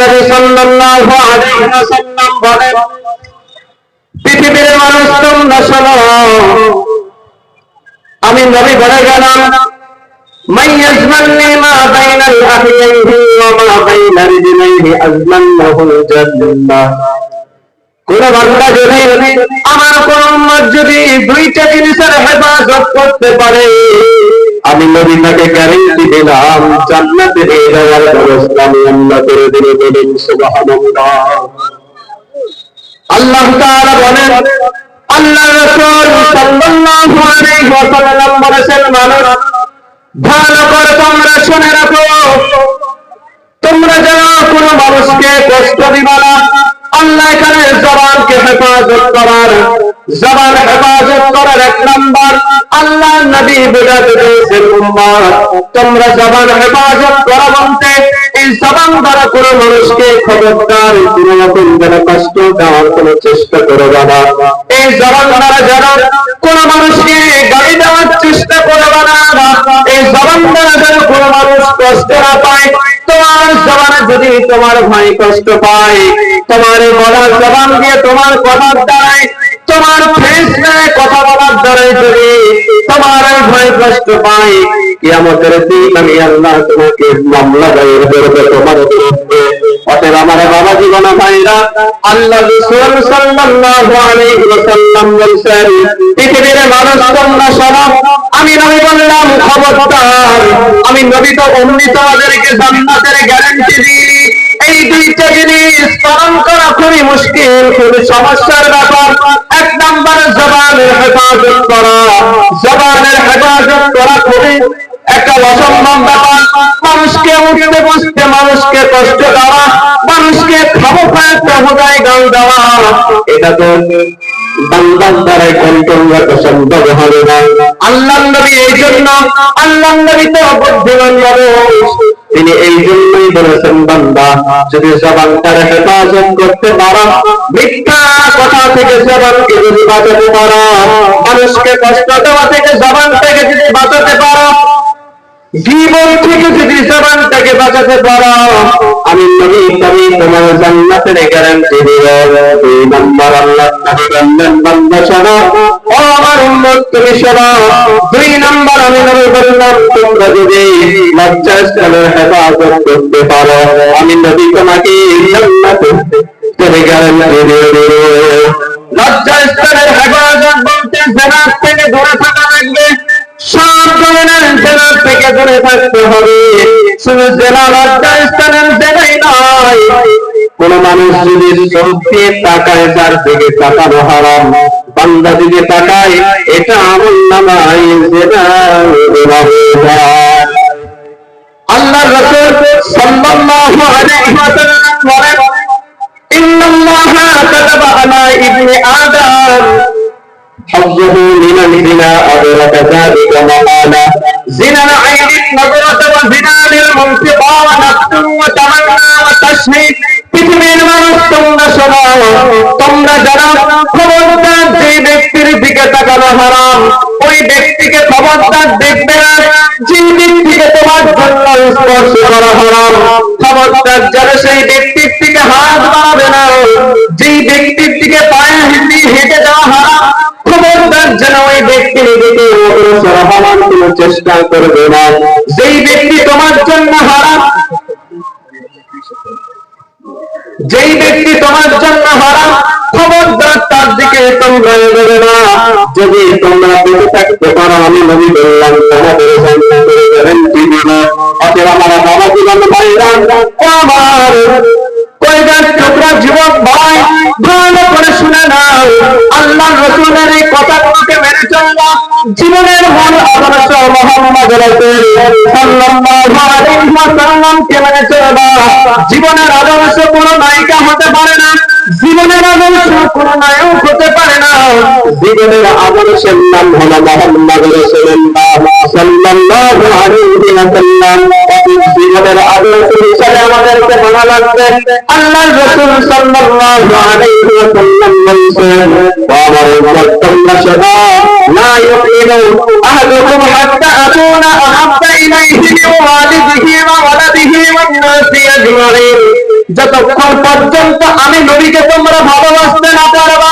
নবী সাল্লাল্লাহু আলাইহি ওয়াসাল্লাম বলেন, পৃথিবীর মানুষ তোমরা শোনো, আমি নবী বলে গেলাম, মান ইয়াজমাননি মা বাইনাল আহিয়াইহি ওয়া মা বাইনা রিজলাইহি আজমান্নাহুল জান্নাহ। কোন বান্দা যদি আমার কোন উম্মত যদি দুইটা জিনিসের হেফাজত করতে পারে, আমি নবী তাকে গ্যারান্টি দিলাম জান্নাতে নিয়ে যাওয়ার ব্যবস্থা আমি আল্লাহ করে দেব। বলেন সুবহানাল্লাহ। আল্লাহ তাআলা বলেন, আল্লাহ রাসূল সাল্লাল্লাহু আলাইহি ওয়াসাল্লাম বলেছেন, মানুষ ভালো করে তোমরা শুনে রাখো, তোমরা যেন কোন মানুষকে কষ্ট দিবা না। আল্লাহ এখানে জবানকে হেফাজত করার, জবান হেফাজত করার এক নাম্বার আল্লাহ নবী বোঝাতে দিয়েছেন, উম্মত তোমরা জবান হেফাজত করা বলতে এই জবান দ্বারা কোন মানুষকে খবরদার কোন রকম যেন কষ্ট দেওয়ার কোন চেষ্টা করবে না। এই জবান দ্বারা যেন কোন মানুষকে গালি দেওয়ার চেষ্টা করবে না। এই জবান দ্বারা যেন কোন মানুষ কষ্ট না পায়। তোমার জবানে যদি তোমার ভাই কষ্ট পায়, তোমার বলার জবান দিয়ে তোমার কথার দ্বারাই, তোমার ফেস দিয়ে কথা বলার দ্বারাই যদি তোমার ভাই কষ্ট পায়, কিয়ামতের দিন আমি আল্লাহ তোমাকে মামলা দায়ের করব তোমার বিরুদ্ধে। অতএব আমার বাবা জীবন ভাইরা, আল্লাহ রাসূল সাল্লাল্লাহু আলাইহি ওয়াসাল্লাম বলেছেন, পৃথিবীর মানুষ তোমরা শোনো, আমি নবী বললাম খবরদার, আমি নবী তো অমনি তোমাদেরকে জান্নাতের গ্যারান্টি দিই। এই দুইটা জিনিস পালন করা খুবই মুশকিল, খুবই সমস্যার ব্যাপার। এক নাম্বার জবানের হেফাজত করা, জবানের হেফাজত করা খুবই একটা অসম্ভব ব্যাপার। মানুষকে উঠতে বসতে, মানুষকে কষ্ট দেওয়া, মানুষকে খাবো খাওয়াতে হুদায় গাল দেওয়া, এটা তো বান্দার দ্বারাই কন্ট্রোল রাখা সম্ভব হবে না। আল্লাহ নবী এই জন্য, আল্লাহ নবী তো বুদ্ধিমান মানুষ, তিনি এই জন্যই বলেছেন, বান্দা যদি জবানটার হেফাজত করতে পারো, মিথ্যা কথা থেকে জবানকে যদি বাঁচাতে পারো, মানুষকে কষ্ট দেওয়া থেকে জবান থেকে যদি বাঁচাতে পারো, জীবন থেকে যদি জবানটাকে বাঁচাতে পারো, আমি নবী তুমি তোমার জান্নাতের গ্যারান্টি দিব। দুই নাম্বার আল্লাহ নবী বললেন, বান্দা শোনো, ও আমার উম্মত তুমি শোনো, দুই নাম্বার আমি নবী বললাম, তোমরা যদি লজ্জাস্থানের হেফাজত করতে পারো, আমি নবী তোমাকে জান্নাতের গ্যারান্টি দেব। লজ্জাস্থানের হেফাজত বলতে জেনার থেকে দূরে থাকা লাগবে, সব ধরনের জেনার থেকে দূরে থাকতে হবে। শুধু জেনা লজ্জাস্থানের জেনাই নয়, কোন মানুষ যদি চোখ দিয়ে তাকায়, তার দিকে তাকানো হারাম, বান্দা দিকে তাকায়, এটা আমল নামায় জেনা গুনাহ হয়ে যায়। আল্লাহ রাসূল সাল্লাল্লাহু আলাইহি ওয়াসাল্লাম বলেন, ইন্নাল্লাহা কাতাবা আলা ইবনি আদম حظه من الزنا أدرك ذلك مقالا زنا العين النظرة وزنا للمنفقة ونقص وتمنى وتشهي। পৃথিবীর মানুষ তোমরা শোনো, তোমরা জানো, খবরদার যে ব্যক্তির দিকে তাকানো হারাম, ওই ব্যক্তিকে খবরদার দেখবে না। যে ব্যক্তিকে তোমার জন্য স্পর্শ করা হারাম, খবরদার যেন সেই ব্যক্তির দিকে হাত বাড়াবে না। যেই ব্যক্তির দিকে পায়ে হেঁটে যাওয়া হারাম, খবরদার যেন ওই ব্যক্তির দিকে অগ্রসর হওয়ার কোনো চেষ্টা করবে না। যেই ব্যক্তি তোমার জন্য হারাম, যেই ব্যক্তি তোমার জন্য হারাম, খবরদার তার দিকে তোমরা এগোবে না। যদি তোমরা বেঁচে থাকতে পারো, আমি নবী বললাম তোমাদের জান্নাতের গ্যারান্টি দিব। অতএব আমার বাবা জীবন ভাইরা, আমার কয়দার টুকরা যুবক ভাই, ভালো করে শুনে নাও, আল্লাহ রাসূলের এই কথাগুলোকে মেনে চলবা। জীবনের মূল আদর্শ মুহাম্মদ রাসূল সাল্লাল্লাহু আলাইহি ওয়াসাল্লামকে মেনে চলবা। জীবনের আদর্শ কোনো নায়িকা হতে পারে না, জীবনের আদর্শ কোনো নায়ক হতে পারে না। জীবনের আদর্শের নাম হলো মুহাম্মদ রাসূলুল্লাহ সাল্লাল্লাহু আলাইহি ওয়াসাল্লাম। জীবনের আদর্শ হিসেবে আমাদেরকে মানা লাগবে। আল্লাহ রাসূল সাল্লাল্লাহু আলাইহি ওয়াসাল্লাম বলেছেন, আমার উম্মত তোমরা শোনো, লা ইউমিনু আহাদুকুম হাত্তা আকুনা আহাব্বা ইলাইহি মিন ওয়ালিদিহি ওয়া ওয়ালাদিহি ওয়ান নাসি আজমাইন। যতক্ষণ পর্যন্ত আমি নবীকে তোমরা ভালোবাসতে না পারবা,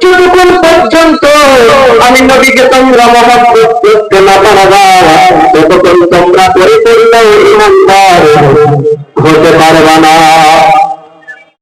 যতক্ষণ পর্যন্ত আমি নবীকে তোমরা মহব্বত করতে না পারবা, ততক্ষণ তোমরা পরিপূর্ণ ঈমানদার হতে পারবা না।